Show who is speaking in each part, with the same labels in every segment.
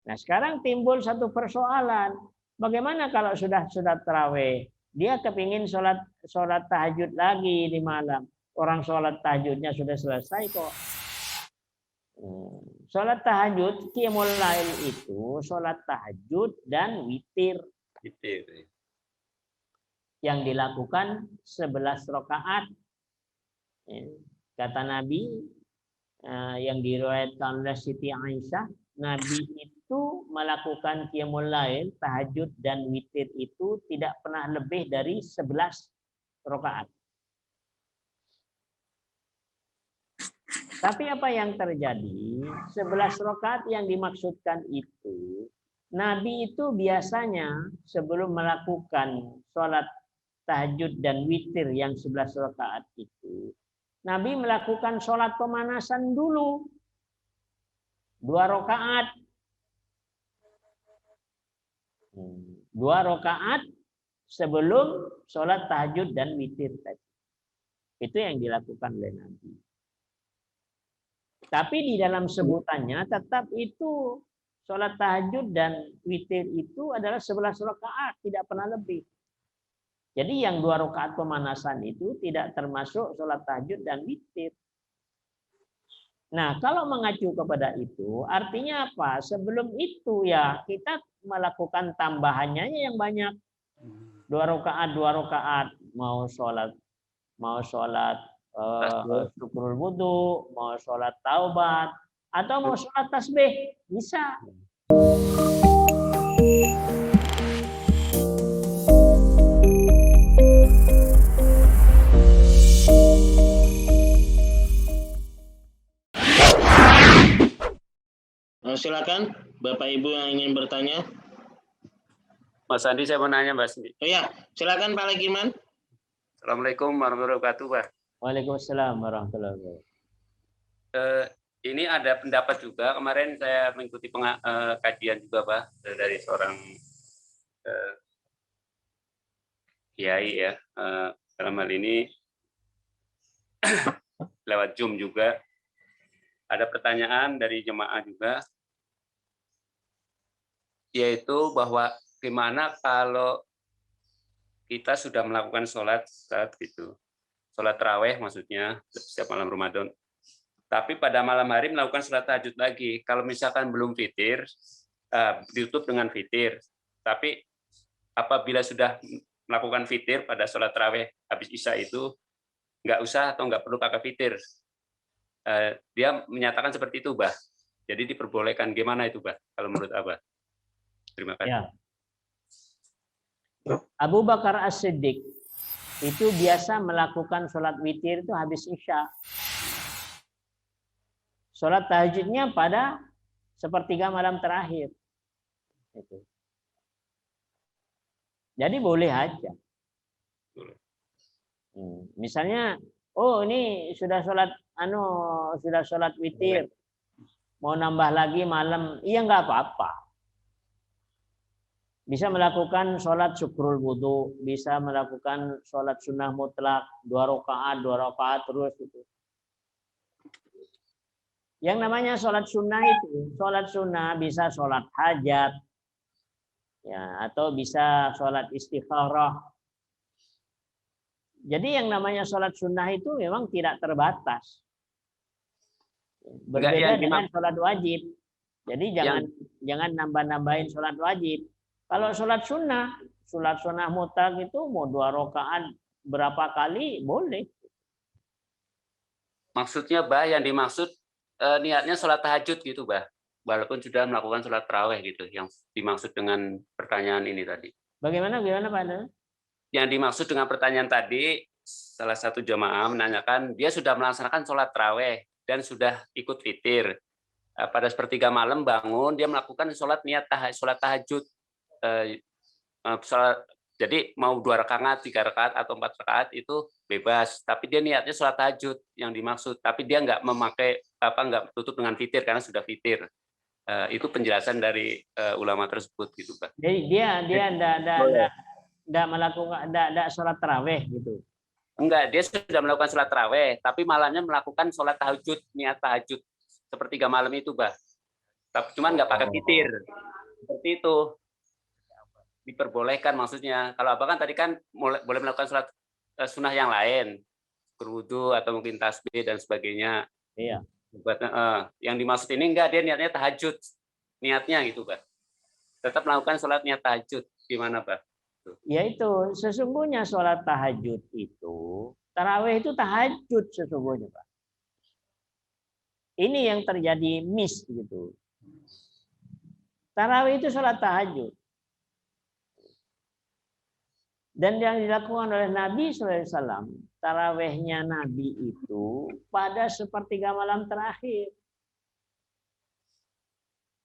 Speaker 1: Nah, sekarang timbul satu persoalan. Bagaimana kalau sudah tarawih, dia kepingin sholat tahajud lagi di malam. Orang sholat tahajudnya sudah selesai kok. Sholat tahajud, qiyamul lail itu sholat tahajud dan witir. Yang dilakukan 11 rakaat. Kata Nabi yang diriwayatkan oleh Siti Aisyah, Nabi itu melakukan qiyamul lail, tahajud dan witir itu tidak pernah lebih dari 11 rakaat. Tapi apa yang terjadi? 11 rakaat yang dimaksudkan itu, Nabi itu biasanya sebelum melakukan sholat tahajud dan witir yang 11 rakaat itu, Nabi melakukan sholat pemanasan dulu. 2 rakaat. 2 rakaat sebelum sholat tahajud dan witir tadi. Itu yang dilakukan oleh Nabi. Tapi di dalam sebutannya tetap itu sholat tahajud dan witir itu adalah 11 rakaat, tidak pernah lebih. Jadi yang 2 rakaat pemanasan itu tidak termasuk sholat tahajud dan witir. Nah, kalau mengacu kepada itu, artinya apa? Sebelum itu ya kita melakukan tambahannya yang banyak. 2 rakaat, mau sholat syukurul wudu, mau sholat taubat, atau mau sholat tasbih, bisa.
Speaker 2: Silakan Bapak Ibu yang ingin bertanya.
Speaker 3: Mas Andi, saya mau nanya, Mas.
Speaker 2: Oh ya, silakan Pak Legiman.
Speaker 3: Assalamualaikum warahmatullahi wabarakatuh, Pak.
Speaker 1: Waalaikumsalam warahmatullahi wabarakatuh.
Speaker 3: Ini ada pendapat juga, kemarin saya mengikuti kajian juga, Pak, dari seorang kiai ya, dalam hal ini lewat Zoom juga. Ada pertanyaan dari jemaah juga, yaitu bahwa gimana kalau kita sudah melakukan sholat saat itu, sholat tarawih maksudnya setiap malam Ramadan, tapi pada malam hari melakukan sholat tahajud lagi. Kalau misalkan belum fitir, ditutup dengan fitir, tapi apabila sudah melakukan fitir pada sholat tarawih habis isya itu nggak usah atau nggak perlu pakai fitir. Dia menyatakan seperti itu, Bah. Jadi diperbolehkan. Gimana itu, Bah, kalau menurut Abah? Terima kasih.
Speaker 1: Ya. Abu Bakar As-Siddiq itu biasa melakukan sholat witir itu habis isya. Sholat tahajudnya pada sepertiga malam terakhir. Jadi boleh aja. Misalnya, oh ini sudah sholat witir, mau nambah lagi malam, iya nggak apa-apa. Bisa melakukan sholat syukrul wudu, bisa melakukan sholat sunnah mutlak, 2 rakaat terus itu. Yang namanya sholat sunnah itu, sholat sunnah bisa sholat hajat, ya, atau bisa sholat istikharah. Jadi yang namanya sholat sunnah itu memang tidak terbatas. Berbeda dengan sholat wajib. Jadi jangan nambah-nambahin sholat wajib. Kalau sholat sunnah mutlak itu mau 2 rakaat berapa kali boleh.
Speaker 3: Maksudnya, Bah, yang dimaksud niatnya sholat tahajud gitu, Bah. Walaupun sudah melakukan sholat tarawih gitu, yang dimaksud dengan pertanyaan ini tadi.
Speaker 1: Bagaimana Pak Anda?
Speaker 3: Yang dimaksud dengan pertanyaan tadi, salah satu jemaah menanyakan, dia sudah melaksanakan sholat tarawih dan sudah ikut fitir. Pada sepertiga malam bangun, dia melakukan sholat tahajud. Jadi mau 2 rakaat, 3 rakaat atau 4 rakaat itu bebas. Tapi dia niatnya sholat tahajud yang dimaksud. Tapi dia nggak nggak tutup dengan fitir karena sudah fitir. Itu penjelasan dari ulama tersebut gitu, Pak.
Speaker 1: Jadi dia enggak melakukan enggak sholat tarawih gitu.
Speaker 3: Enggak, dia sudah melakukan sholat tarawih, tapi malamnya melakukan sholat tahajud, niat tahajud sepertiga malam itu, Bah. Tapi cuman nggak pakai witir. Seperti itu. Diperbolehkan maksudnya. Kalau Abah kan tadi kan boleh melakukan sholat sunnah yang lain, berwudu atau mungkin tasbih dan sebagainya.
Speaker 1: Iya.
Speaker 3: Yang dimaksud ini enggak, dia niatnya tahajud, niatnya gitu, Pak. Tetap melakukan sholat niat tahajud, gimana, Pak?
Speaker 1: Yaitu sesungguhnya sholat tahajud itu, tarawih itu tahajud sesungguhnya, Pak. Ini yang terjadi miss gitu. Tarawih itu sholat tahajud. Dan yang dilakukan oleh Nabi SAW, tarawihnya Nabi itu pada sepertiga malam terakhir.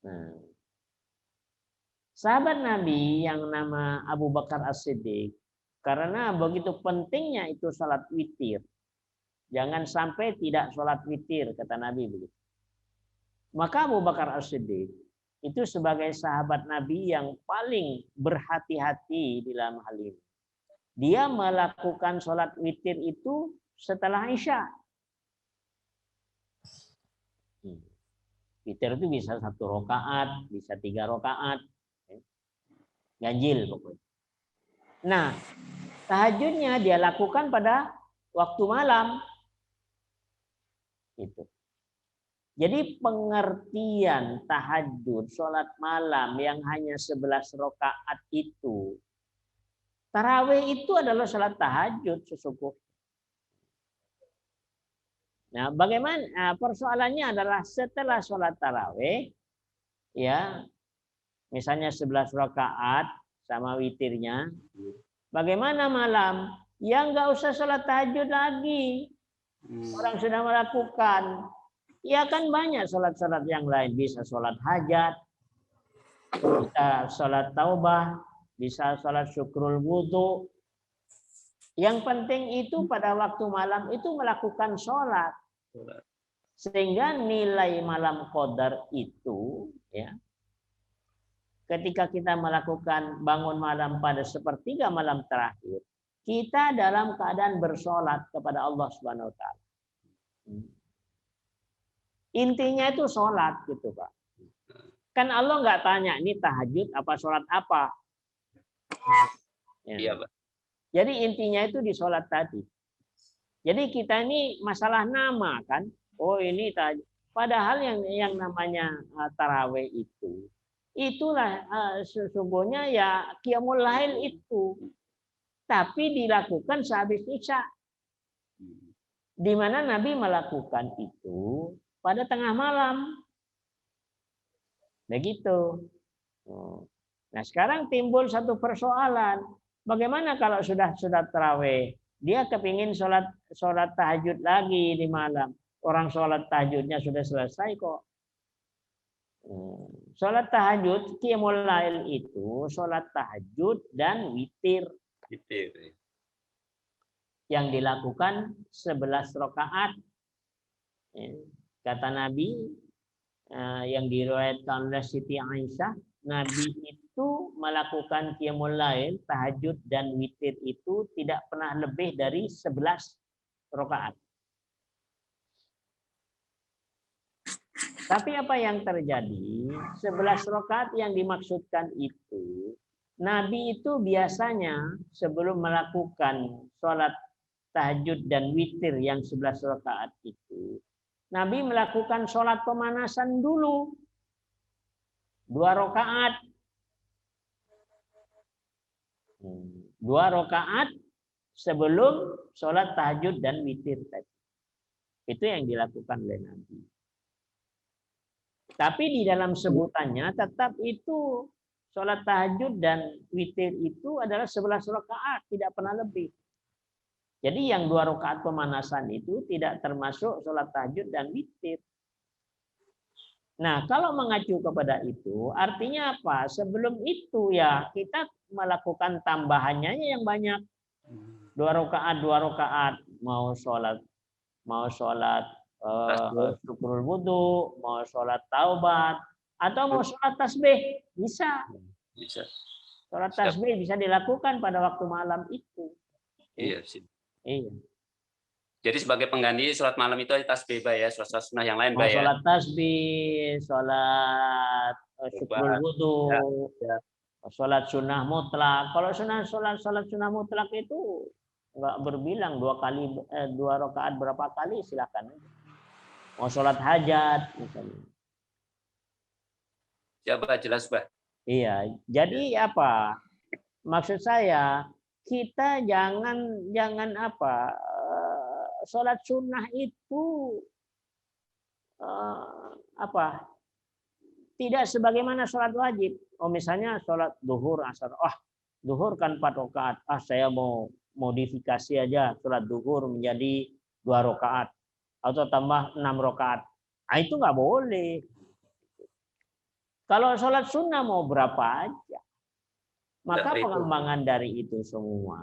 Speaker 1: Nah, sahabat Nabi yang nama Abu Bakar As-Siddiq, karena begitu pentingnya itu sholat witir. Jangan sampai tidak sholat witir, kata Nabi begitu. Maka Abu Bakar As-Siddiq itu sebagai sahabat Nabi yang paling berhati-hati di dalam hal ini. Dia melakukan sholat witir itu setelah Isya. Witir itu bisa 1 rakaat, bisa 3 rakaat. Ganjil pokoknya. Nah, tahajudnya dia lakukan pada waktu malam. Itu. Jadi pengertian tahajud, sholat malam yang hanya 11 rakaat itu, tarawih itu adalah sholat tahajud sesungguhnya. Nah, bagaimana persoalannya adalah setelah sholat tarawih, ya, misalnya 11 rakaat sama witirnya, bagaimana malam? Ya nggak usah sholat tahajud lagi. Orang sudah melakukan. Ya kan banyak sholat-sholat yang lain. Bisa sholat hajat, bisa sholat taubah, bisa sholat syukrul wudu. Yang penting itu pada waktu malam itu melakukan sholat. Sehingga nilai malam qadar itu, ya, ketika kita melakukan bangun malam pada sepertiga malam terakhir, kita dalam keadaan bersolat kepada Allah Subhanahu wa taala. Intinya itu sholat gitu, Pak. Kan Allah nggak tanya ini tahajud apa sholat apa. Ya.
Speaker 3: Iya, Pak.
Speaker 1: Jadi intinya itu di sholat tadi. Jadi kita ini masalah nama kan. Oh ini tahajud. Padahal yang namanya tarawih itu, itulah sesungguhnya ya qiyamul lail itu. Tapi dilakukan sehabis Isya. Di mana Nabi melakukan itu pada tengah malam. Begitu. Nah, sekarang timbul satu persoalan. Bagaimana kalau sudah tarawih, dia kepingin sholat tahajud lagi di malam. Orang sholat tahajudnya sudah selesai kok. Sholat tahajud, qiyamul lail itu sholat tahajud dan witir. Yang dilakukan 11 rakaat. Kata Nabi yang diriwayatkan oleh Siti Aisyah, Nabi itu melakukan qiyamul lail, tahajud dan witir itu tidak pernah lebih dari 11 rakaat. Tapi apa yang terjadi? 11 rakaat yang dimaksudkan itu, Nabi itu biasanya sebelum melakukan sholat tahajud dan witir yang 11 rakaat itu, Nabi melakukan sholat pemanasan dulu. 2 rakaat. 2 rakaat sebelum sholat tahajud dan witir tadi. Itu yang dilakukan oleh Nabi. Tapi di dalam sebutannya tetap itu sholat tahajud dan witir itu adalah 11 rakaat, tidak pernah lebih. Jadi yang 2 rakaat pemanasan itu tidak termasuk sholat tahajud dan witir. Nah, kalau mengacu kepada itu, artinya apa? Sebelum itu ya kita melakukan tambahannya yang banyak. 2 rakaat, mau sholat syukrul wudu, mau sholat taubat, atau mau sholat tasbih, bisa. Sholat tasbih bisa dilakukan pada waktu malam itu.
Speaker 3: Iya sih.
Speaker 1: Iya.
Speaker 3: Jadi sebagai pengganti sholat malam itu ada tasbih Pak ya, sholat sunnah yang lain
Speaker 1: Mau
Speaker 3: Pak ya.
Speaker 1: sholat tasbih, sholat syukur wudhu,
Speaker 3: Ya.
Speaker 1: sholat sunnah mutlak. Kalau sholat sunnah mutlak itu nggak berbilang 2 rakaat berapa kali, silakan. Mau sholat hajat misalnya.
Speaker 3: Ya Pak, jelas Pak.
Speaker 1: Iya, jadi apa? Maksud saya kita jangan apa? Sholat sunnah itu apa? Tidak sebagaimana sholat wajib. Oh misalnya sholat duhur, asar. Duhur kan 4 rakaat. Saya mau modifikasi aja sholat duhur menjadi 2 rakaat atau tambah 6 rakaat. Itu nggak boleh. Kalau sholat sunnah mau berapa aja. Maka pengembangan dari itu semua,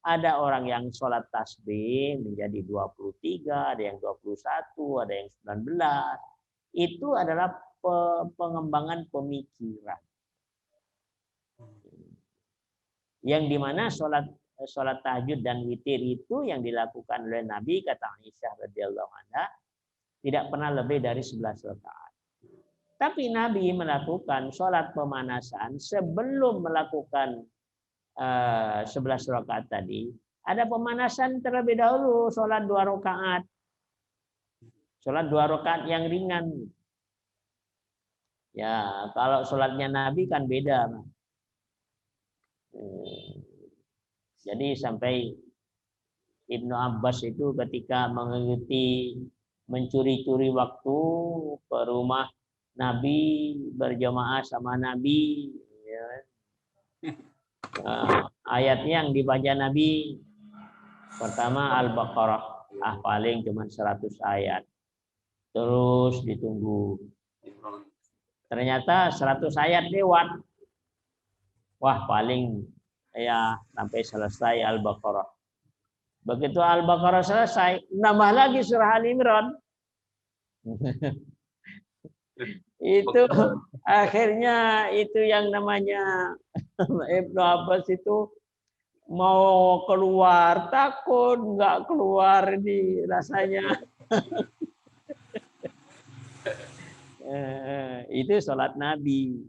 Speaker 1: ada orang yang sholat tasbih menjadi 23, ada yang 21, ada yang 19. Itu adalah pengembangan pemikiran. Yang dimana sholat tahajud dan witir itu yang dilakukan oleh Nabi, kata Aisyah radhiyallahu anha, tidak pernah lebih dari 11 rakaat. Tapi Nabi melakukan sholat pemanasan sebelum melakukan 11 rakaat tadi. Ada pemanasan terlebih dahulu, sholat 2 rakaat. Sholat 2 rakaat yang ringan. Ya, kalau sholatnya Nabi kan beda. Jadi sampai Ibnu Abbas itu ketika mengikuti mencuri-curi waktu ke rumah Nabi, berjamaah sama Nabi, ya. Ayatnya yang dibaca Nabi pertama Al-Baqarah, paling cuma 100 ayat. Terus ditunggu. Ternyata 100 ayat lewat. Wah, paling ya sampai selesai Al-Baqarah. Begitu Al-Baqarah selesai, nambah lagi surah Al-Imran. Itu akhirnya itu yang namanya Ibnu Abbas itu mau keluar, takut nggak keluar ini rasanya. Itu sholat Nabi.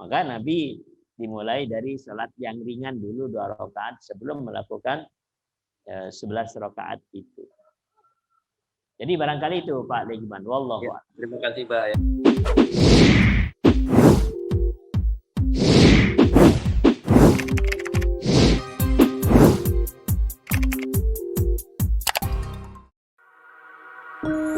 Speaker 1: Maka Nabi dimulai dari sholat yang ringan dulu 2 rakaat sebelum melakukan 11 rakaat itu. Jadi barangkali itu Pak Legiman. Wallahu a'lam.
Speaker 3: Terima kasih Pak ya.
Speaker 4: Thank you.